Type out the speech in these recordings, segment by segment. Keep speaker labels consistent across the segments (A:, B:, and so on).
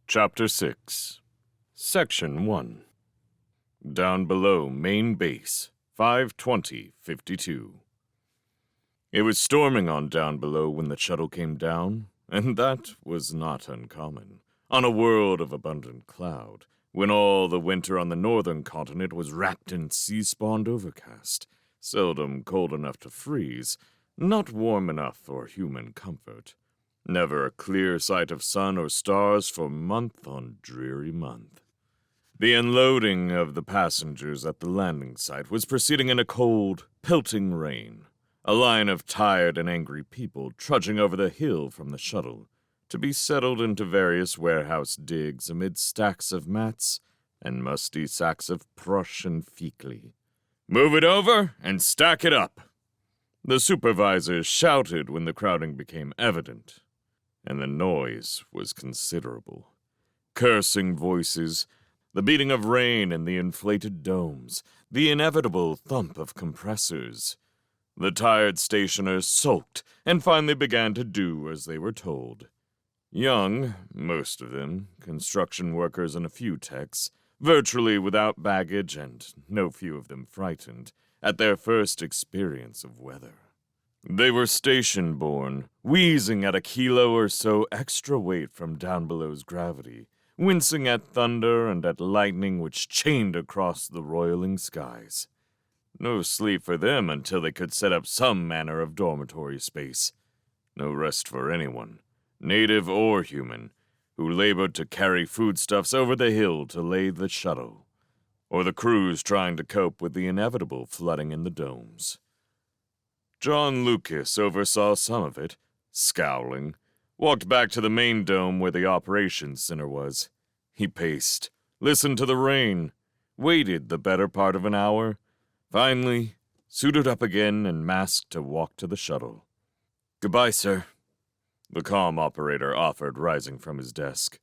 A: Chapter 6 Section 1 Down Below Main Base, 5:20:52. It was storming on Down Below when the shuttle came down, and that was not uncommon. On a world of abundant cloud, when all the winter on the northern continent was wrapped in sea-spawned overcast, seldom cold enough to freeze, not warm enough for human comfort. Never a clear sight of sun or stars for month on dreary month. The unloading of the passengers at the landing site was proceeding in a cold, pelting rain. A line of tired and angry people trudging over the hill from the shuttle, to be settled into various warehouse digs amid stacks of mats and musty sacks of Prush and Feekly. "Move it over and stack it up!" The supervisors shouted when the crowding became evident, and the noise was considerable. Cursing voices, the beating of rain in the inflated domes, the inevitable thump of compressors. The tired stationers sulked and finally began to do as they were told. Young, most of them, construction workers and a few techs, virtually without baggage and no few of them frightened at their first experience of weather. They were station-born, wheezing at a kilo or so extra weight from Down Below's gravity, wincing at thunder and at lightning which chained across the roiling skies. No sleep for them until they could set up some manner of dormitory space. No rest for anyone, native or human, who labored to carry foodstuffs over the hill to lay the shuttle, or the crews trying to cope with the inevitable flooding in the domes. John Lucas oversaw some of it, scowling, walked back to the main dome where the operations center was. He paced, listened to the rain, waited the better part of an hour, finally suited up again and masked to walk to the shuttle. "Goodbye, sir," the comm operator offered, rising from his desk.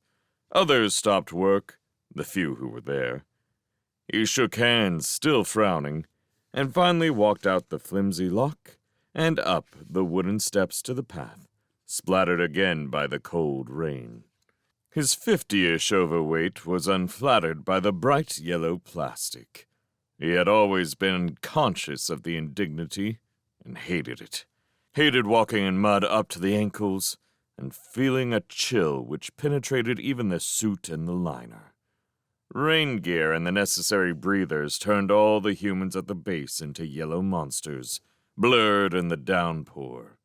A: Others stopped work, the few who were there. He shook hands, still frowning, and finally walked out the flimsy lock and up the wooden steps to the path, splattered again by the cold rain. His 50-ish overweight was unflattered by the bright yellow plastic. He had always been conscious of the indignity and hated it. Hated walking in mud up to the ankles and feeling a chill which penetrated even the suit and the liner. Rain gear and the necessary breathers turned all the humans at the base into yellow monsters, blurred in the downpour.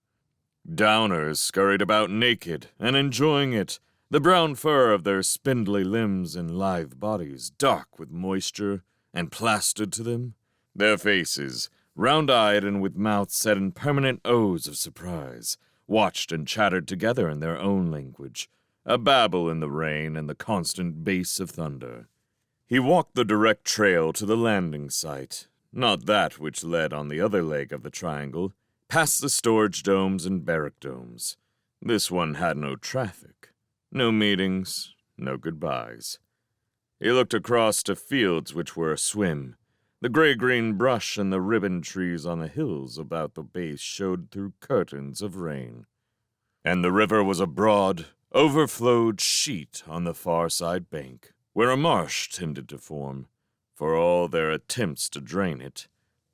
A: Downers scurried about naked and enjoying it, the brown fur of their spindly limbs and lithe bodies dark with moisture and plastered to them. Their faces, round-eyed and with mouths set in permanent O's of surprise, watched and chattered together in their own language, a babble in the rain and the constant bass of thunder. He walked the direct trail to the landing site, not that which led on the other leg of the triangle, past the storage domes and barrack domes. This one had no traffic, no meetings, no goodbyes. He looked across to fields which were aswim. The gray-green brush and the ribbon trees on the hills about the base showed through curtains of rain. And the river was a broad, overflowed sheet on the far side bank, where a marsh tended to form, for all their attempts to drain it.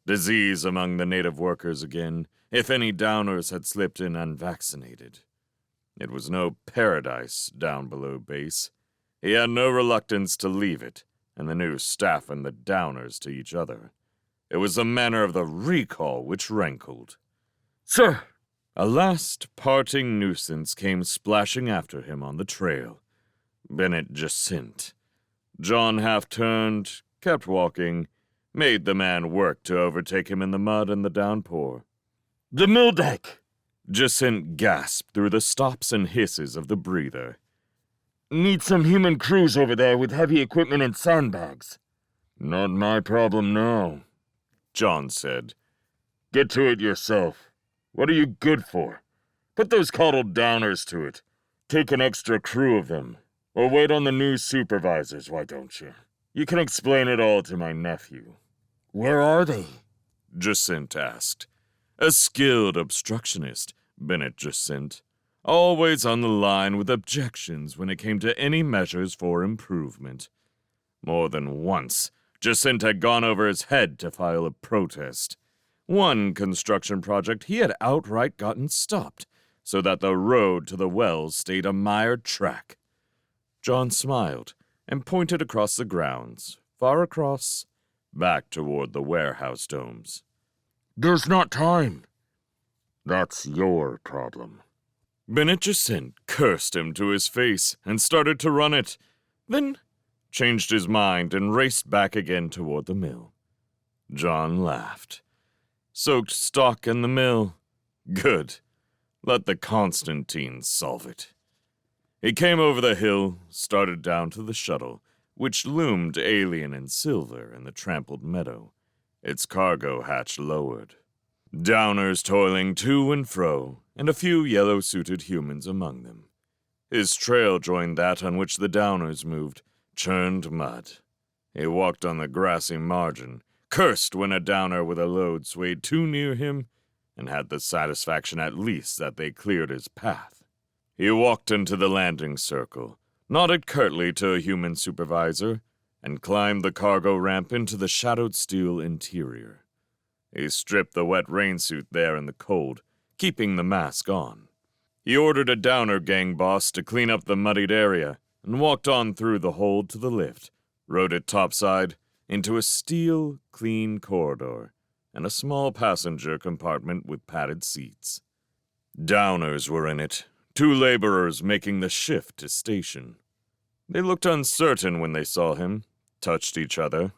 A: Disease among the native workers again, if any downers had slipped in unvaccinated. It was no paradise Down Below base. He had no reluctance to leave it, and the new staff and the downers to each other. It was the manner of the recall which rankled. "Sir!" A last parting nuisance came splashing after him on the trail. Bennett Jacint. John half-turned, kept walking, made the man work to overtake him in the mud and the downpour. "The mill deck!" Jacint gasped through the stops and hisses of the breather. "Need some human crews over there with heavy equipment and sandbags." "Not my problem now," John said. "Get to it yourself. What are you good for? Put those coddled downers to it. Take an extra crew of them. Or wait on the new supervisors, why don't you? You can explain it all to my nephew." "Where are they?" Jacint asked. A skilled obstructionist, Bennett Jacint. always on the line with objections when it came to any measures for improvement. More than once, Jacint had gone over his head to file a protest. One construction project he had outright gotten stopped, so that the road to the wells stayed a mired track. John smiled and pointed across the grounds, far across, back toward the warehouse domes. "There's not time." "That's your problem." Bennett Jacint cursed him to his face and started to run it, then changed his mind and raced back again toward the mill. John laughed. Soaked stock in the mill. Good. Let the Constantines solve it. He came over the hill, started down to the shuttle, which loomed alien and silver in the trampled meadow, its cargo hatch lowered. Downers toiling to and fro, and a few yellow-suited humans among them. His trail joined that on which the Downers moved, churned mud. He walked on the grassy margin, cursed when a Downer with a load swayed too near him, and had the satisfaction at least that they cleared his path. He walked into the landing circle, nodded curtly to a human supervisor, and climbed the cargo ramp into the shadowed steel interior. He stripped the wet rainsuit there in the cold, keeping the mask on. He ordered a Downer gang boss to clean up the muddied area, and walked on through the hold to the lift, rode it topside, into a steel, clean corridor, and a small passenger compartment with padded seats. Downers were in it, 2 laborers making the shift to station. They looked uncertain when they saw him, touched each other.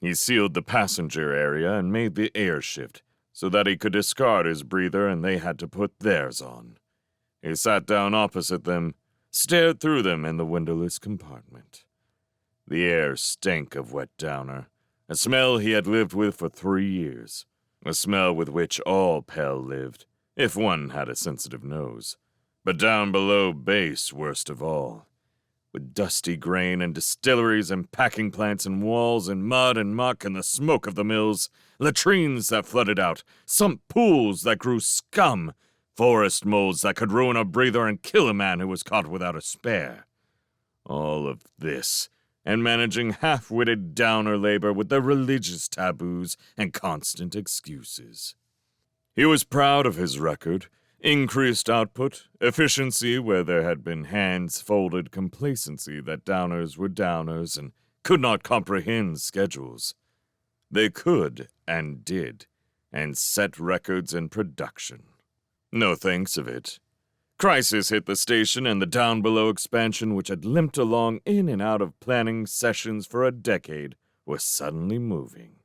A: He sealed the passenger area and made the air shift, so that he could discard his breather and they had to put theirs on. He sat down opposite them, stared through them in the windowless compartment. The air stank of wet Downer, a smell he had lived with for 3 years, a smell with which all Pell lived, if one had a sensitive nose. But down below base worst of all, with dusty grain and distilleries and packing plants and walls and mud and muck and the smoke of the mills, latrines that flooded out, sump pools that grew scum, forest moles that could ruin a breather and kill a man who was caught without a spare. All of this, and managing half-witted Downer labor with their religious taboos and constant excuses. He was proud of his record, increased output, efficiency where there had been hands-folded complacency that Downers were Downers and could not comprehend schedules. They could, and did, and set records in production. No thanks of it. Crisis hit the station, and the Downbelow expansion, which had limped along in and out of planning sessions for a decade, was suddenly moving.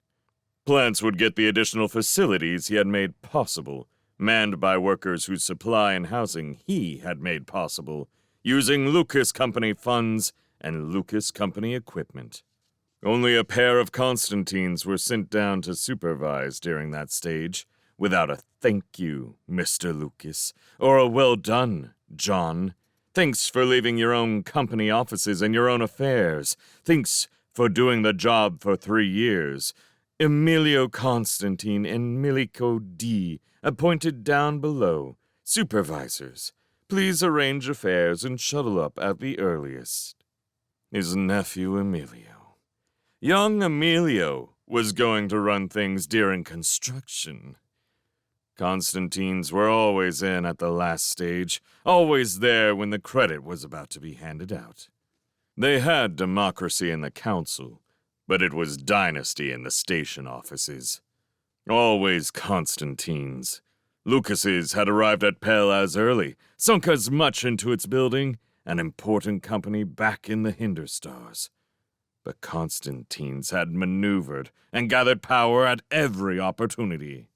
A: Plants would get the additional facilities he had made possible, manned by workers whose supply and housing he had made possible, using Lucas Company funds and Lucas Company equipment. Only a pair of Constantines were sent down to supervise during that stage, without a "thank you, Mr. Lucas," or a "well done, John." Thanks for leaving your own company offices and your own affairs. Thanks for doing the job for 3 years. Emilio Constantine and Milico D. appointed down below, supervisors. Please arrange affairs and shuttle up at the earliest. His nephew Emilio. Young Emilio was going to run things during construction. Constantines were always in at the last stage, always there when the credit was about to be handed out. They had democracy in the council, but it was dynasty in the station offices. Always Constantines. Lucas's had arrived at Pell as early, sunk as much into its building, an important company back in the Hinderstars. But Constantines had maneuvered and gathered power at every opportunity.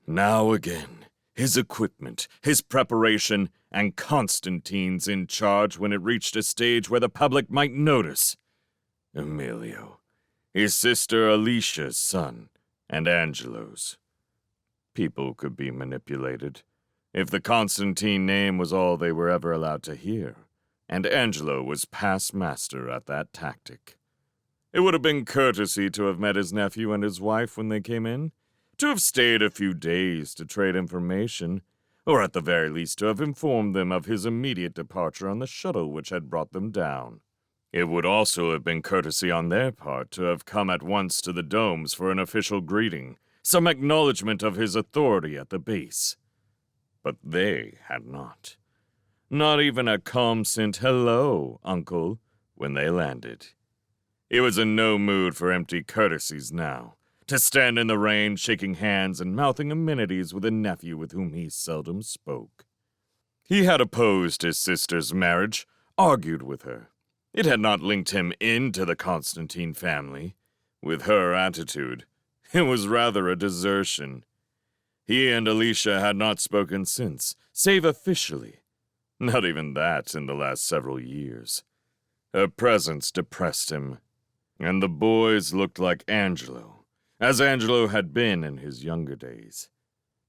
A: Now again, his equipment, his preparation, and Constantine's in charge when it reached a stage where the public might notice. Emilio, his sister Alicia's son, and Angelo's. People could be manipulated, if the Constantine name was all they were ever allowed to hear, and Angelo was past master at that tactic. It would have been courtesy to have met his nephew and his wife when they came in, to have stayed a few days to trade information, or at the very least to have informed them of his immediate departure on the shuttle which had brought them down. It would also have been courtesy on their part to have come at once to the domes for an official greeting, some acknowledgement of his authority at the base. But they had not. Not even a calm-sent hello, uncle, when they landed. He was in no mood for empty courtesies now, to stand in the rain shaking hands and mouthing amenities with a nephew with whom he seldom spoke. He had opposed his sister's marriage, argued with her. It had not linked him into the Constantine family. With her attitude, it was rather a desertion. He and Alicia had not spoken since, save officially. Not even that in the last several years. Her presence depressed him, and the boys looked like Angelo, as Angelo had been in his younger days.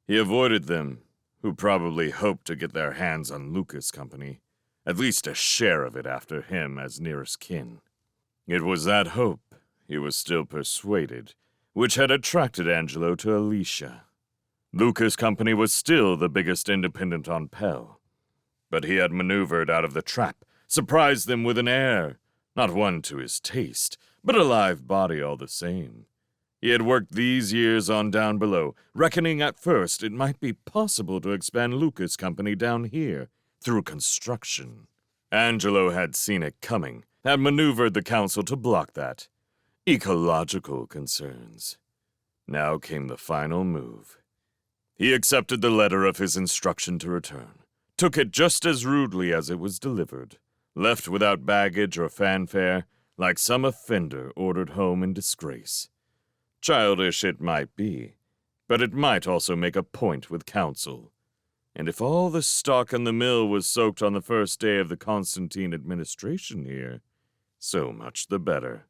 A: He avoided them, who probably hoped to get their hands on Lucas Company, at least a share of it after him as nearest kin. It was that hope, he was still persuaded, which had attracted Angelo to Alicia. Lucas Company was still the biggest independent on Pell, but he had maneuvered out of the trap, surprised them with an air, not one to his taste, but a live body all the same. He had worked these years on Downbelow, reckoning at first it might be possible to expand Lucas Company down here, through construction. Angelo had seen it coming, had maneuvered the council to block that. Ecological concerns. Now came the final move. He accepted the letter of his instruction to return, took it just as rudely as it was delivered, left without baggage or fanfare, like some offender ordered home in disgrace. Childish it might be, but it might also make a point with counsel. And if all the stock in the mill was soaked on the first day of the Constantine administration here, so much the better.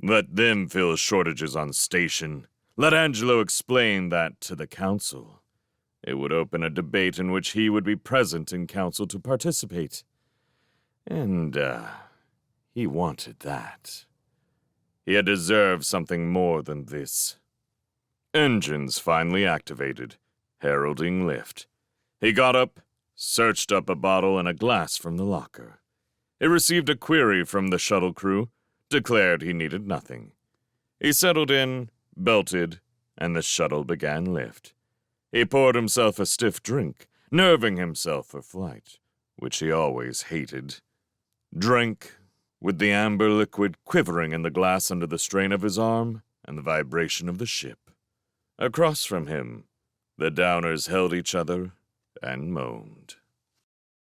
A: Let them fill shortages on station. Let Angelo explain that to the council. It would open a debate in which he would be present in council to participate. And, he wanted that. He had deserved something more than this. Engines finally activated, heralding lift. He got up, searched up a bottle and a glass from the locker. He received a query from the shuttle crew, declared he needed nothing. He settled in, belted, and the shuttle began lift. He poured himself a stiff drink, nerving himself for flight, which he always hated. Drank, with the amber liquid quivering in the glass under the strain of his arm and the vibration of the ship. Across from him, the downers held each other and moaned.